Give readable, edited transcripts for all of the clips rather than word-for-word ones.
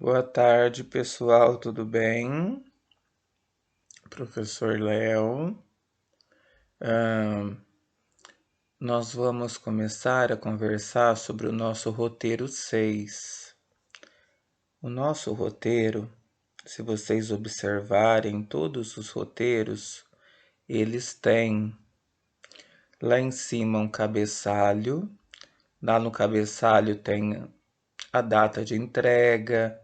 Boa tarde, pessoal, tudo bem? Professor Léo. Nós vamos começar a conversar sobre o nosso roteiro 6. O nosso roteiro, se vocês observarem todos os roteiros, eles têm lá em cima um cabeçalho, lá no cabeçalho tem a data de entrega,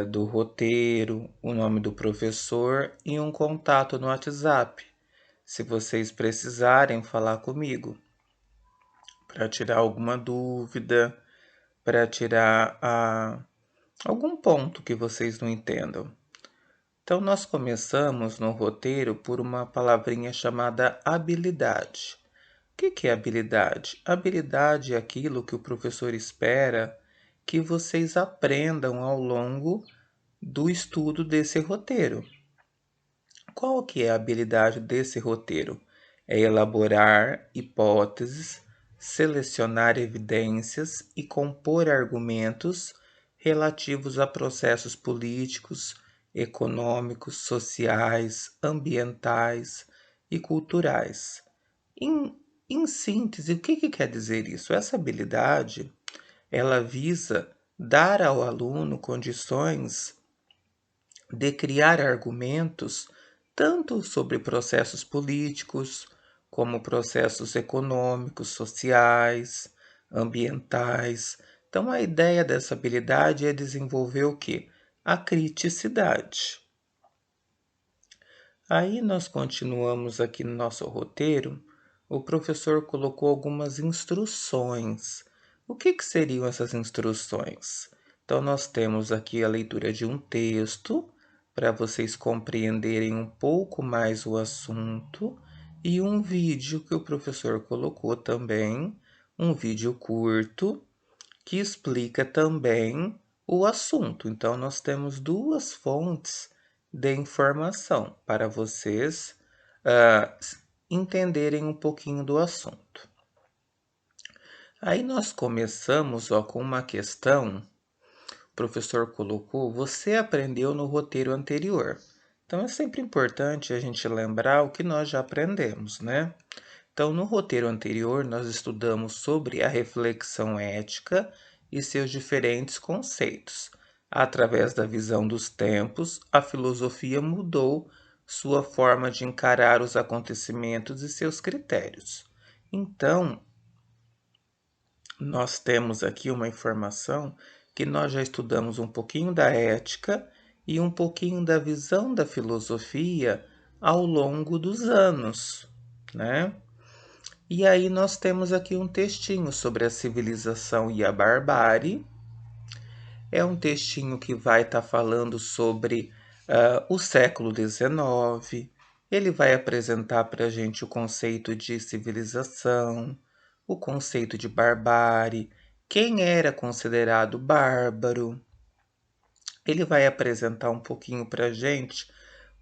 do roteiro, o nome do professor e um contato no WhatsApp, se vocês precisarem falar comigo para tirar alguma dúvida, para tirar algum ponto que vocês não entendam. Então, nós começamos no roteiro por uma palavrinha chamada habilidade. O que é habilidade? Habilidade é aquilo que o professor espera que vocês aprendam ao longo do estudo desse roteiro. Qual que é a habilidade desse roteiro? É elaborar hipóteses, selecionar evidências e compor argumentos relativos a processos políticos, econômicos, sociais, ambientais e culturais. Em, em síntese, o que quer dizer isso? Essa habilidade, ela visa dar ao aluno condições de criar argumentos tanto sobre processos políticos, como processos econômicos, sociais, ambientais. Então, a ideia dessa habilidade é desenvolver o quê? A criticidade. Aí nós continuamos aqui no nosso roteiro. O professor colocou algumas instruções. O que seriam essas instruções? Então, nós temos aqui a leitura de um texto para vocês compreenderem um pouco mais o assunto e um vídeo que o professor colocou também, um vídeo curto que explica também o assunto. Então, nós temos duas fontes de informação para vocês ah, entenderem um pouquinho do assunto. Aí nós começamos com uma questão, o professor colocou, você aprendeu no roteiro anterior. Então é sempre importante a gente lembrar o que nós já aprendemos, né? Então, no roteiro anterior, nós estudamos sobre a reflexão ética e seus diferentes conceitos. Através da visão dos tempos, a filosofia mudou sua forma de encarar os acontecimentos e seus critérios. Então, nós temos aqui uma informação que nós já estudamos um pouquinho da ética e um pouquinho da visão da filosofia ao longo dos anos, né? E aí nós temos aqui um textinho sobre a civilização e a barbárie. É um textinho que vai estar falando sobre o século XIX. Ele vai apresentar para a gente o conceito de civilização, o conceito de barbárie, quem era considerado bárbaro. Ele vai apresentar um pouquinho para a gente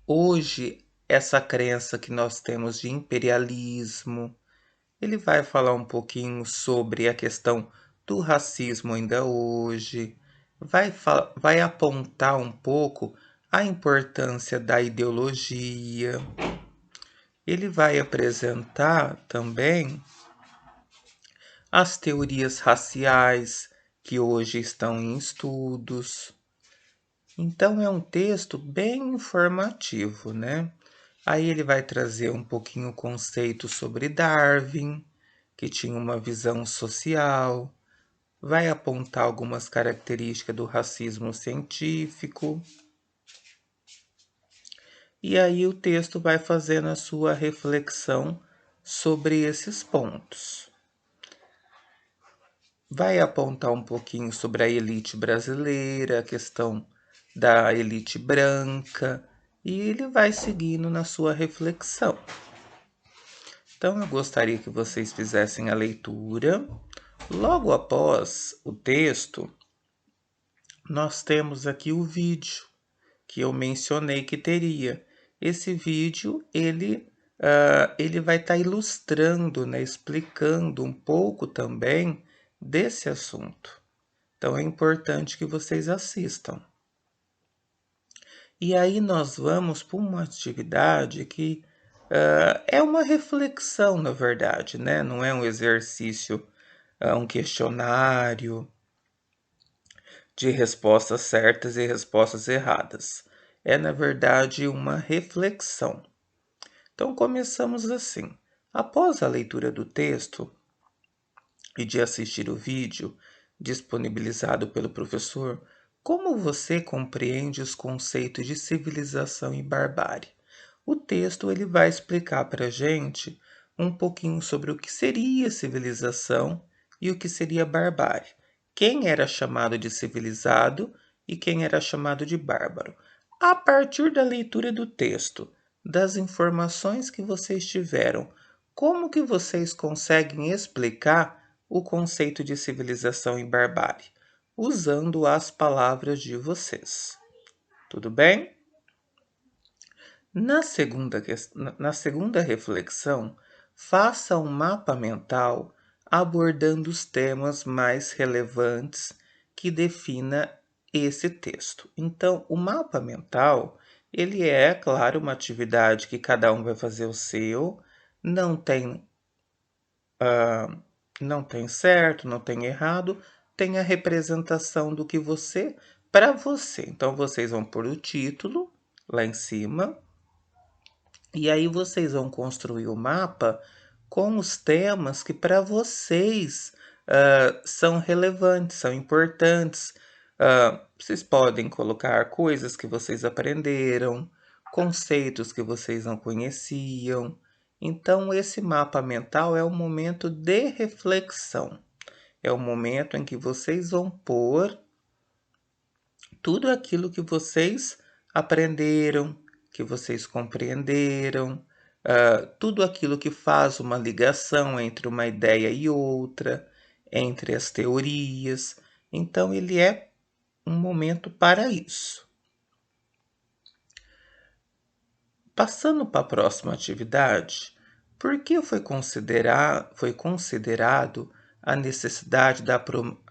hoje essa crença que nós temos de imperialismo. Ele vai falar um pouquinho sobre a questão do racismo ainda hoje, vai apontar um pouco a importância da ideologia. Ele vai apresentar também as teorias raciais que hoje estão em estudos. Então é um texto bem informativo, né? Aí ele vai trazer um pouquinho o conceito sobre Darwin, que tinha uma visão social, vai apontar algumas características do racismo científico, e aí o texto vai fazendo a sua reflexão sobre esses pontos. Vai apontar um pouquinho sobre a elite brasileira, a questão da elite branca, e ele vai seguindo na sua reflexão. Então eu gostaria que vocês fizessem a leitura. Logo após o texto, nós temos aqui o vídeo que eu mencionei que teria. Esse vídeo ele vai estar ilustrando, né, explicando um pouco também desse assunto. Então é importante que vocês assistam. E aí nós vamos para uma atividade que é uma reflexão, na verdade, né? Não é um exercício, um questionário de respostas certas e respostas erradas. É, na verdade, uma reflexão. Então começamos assim. Após a leitura do texto e de assistir o vídeo disponibilizado pelo professor, como você compreende os conceitos de civilização e barbárie? O texto ele vai explicar para a gente um pouquinho sobre o que seria civilização e o que seria barbárie. Quem era chamado de civilizado e quem era chamado de bárbaro. A partir da leitura do texto, das informações que vocês tiveram, como que vocês conseguem explicar o conceito de civilização e barbárie? Usando as palavras de vocês. Tudo bem? Na segunda reflexão, faça um mapa mental abordando os temas mais relevantes que defina esse texto. Então, o mapa mental, ele é, claro, uma atividade que cada um vai fazer o seu, não tem, não tem certo, não tem errado, tem a representação do que você, para você. Então, vocês vão pôr o título lá em cima, e aí vocês vão construir o mapa com os temas que para vocês são relevantes, são importantes. Vocês podem colocar coisas que vocês aprenderam, conceitos que vocês não conheciam. Então, esse mapa mental é um momento de reflexão. É o momento em que vocês vão pôr tudo aquilo que vocês aprenderam, que vocês compreenderam, tudo aquilo que faz uma ligação entre uma ideia e outra, entre as teorias. Então, ele é um momento para isso. Passando para a próxima atividade, por que foi considerado a necessidade da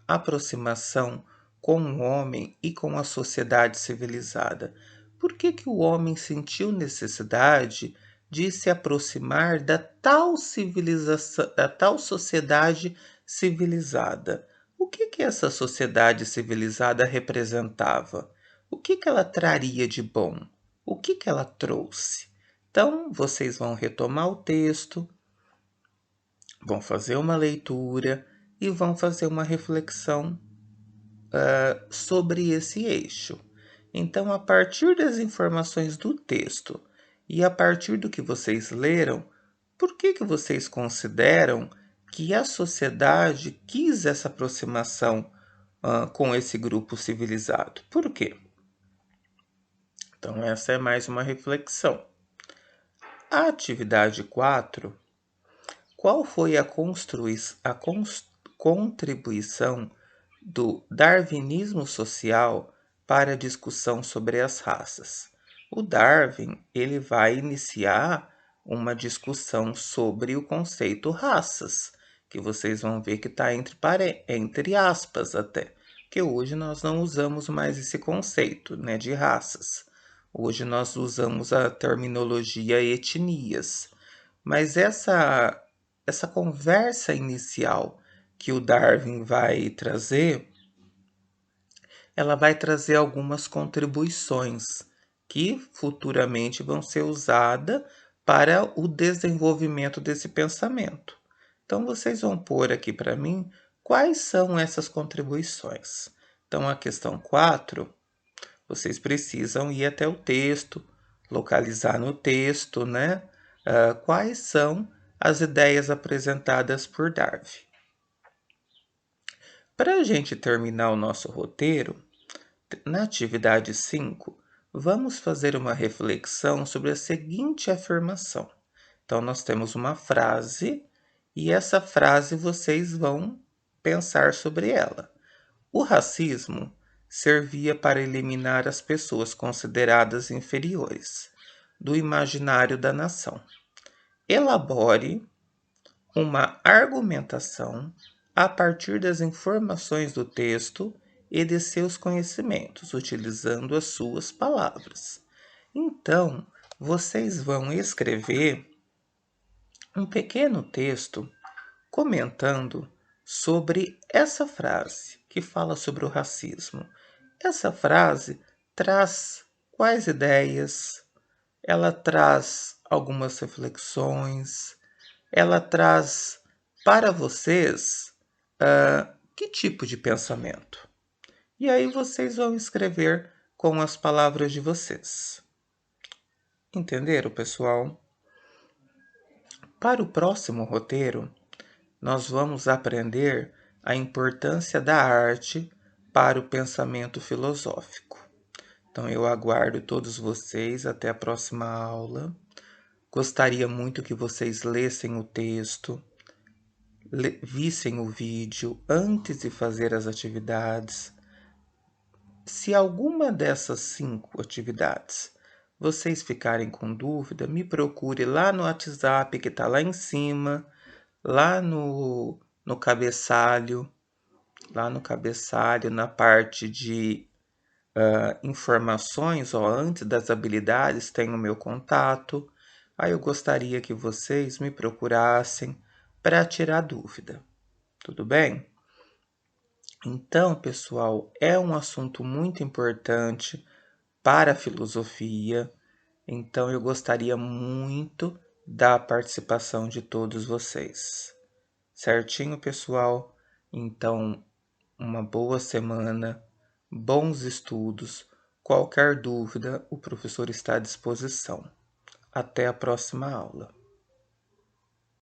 aproximação com o homem e com a sociedade civilizada? Por que o homem sentiu necessidade de se aproximar da tal civilização, da tal sociedade civilizada? O que essa sociedade civilizada representava? O que ela traria de bom? O que ela trouxe? Então, vocês vão retomar o texto, vão fazer uma leitura e vão fazer uma reflexão sobre esse eixo. Então, a partir das informações do texto e a partir do que vocês leram, por que vocês consideram que a sociedade quis essa aproximação com esse grupo civilizado? Por quê? Então, essa é mais uma reflexão. A atividade 4, qual foi a contribuição do darwinismo social para a discussão sobre as raças? O Darwin ele vai iniciar uma discussão sobre o conceito raças, que vocês vão ver que está entre aspas até, que hoje nós não usamos mais esse conceito, né, de raças. Hoje nós usamos a terminologia etnias, mas essa conversa inicial que o Darwin vai trazer, ela vai trazer algumas contribuições que futuramente vão ser usadas para o desenvolvimento desse pensamento. Então, vocês vão pôr aqui para mim quais são essas contribuições. Então, a questão 4, vocês precisam ir até o texto, localizar no texto, né? Quais são as ideias apresentadas por Darwin. Para a gente terminar o nosso roteiro, na atividade 5, vamos fazer uma reflexão sobre a seguinte afirmação. Então, nós temos uma frase e essa frase vocês vão pensar sobre ela. O racismo servia para eliminar as pessoas consideradas inferiores do imaginário da nação. Elabore uma argumentação a partir das informações do texto e de seus conhecimentos, utilizando as suas palavras. Então, vocês vão escrever um pequeno texto comentando sobre essa frase que fala sobre o racismo. Essa frase traz quais ideias? Ela traz algumas reflexões, ela traz para vocês que tipo de pensamento? E aí vocês vão escrever com as palavras de vocês. Entenderam, pessoal? Para o próximo roteiro, nós vamos aprender a importância da arte para o pensamento filosófico. Então eu aguardo todos vocês até a próxima aula. Gostaria muito que vocês lessem o texto, vissem o vídeo antes de fazer as atividades. Se alguma dessas 5 atividades vocês ficarem com dúvida, me procure lá no WhatsApp que está lá em cima, lá no cabeçalho, na parte de informações, ó, antes das habilidades tem o meu contato. Aí eu gostaria que vocês me procurassem para tirar dúvida. Tudo bem? Então, pessoal, é um assunto muito importante para a filosofia. Então, eu gostaria muito da participação de todos vocês. Certinho, pessoal? Então, uma boa semana, bons estudos. Qualquer dúvida, o professor está à disposição. Até a próxima aula.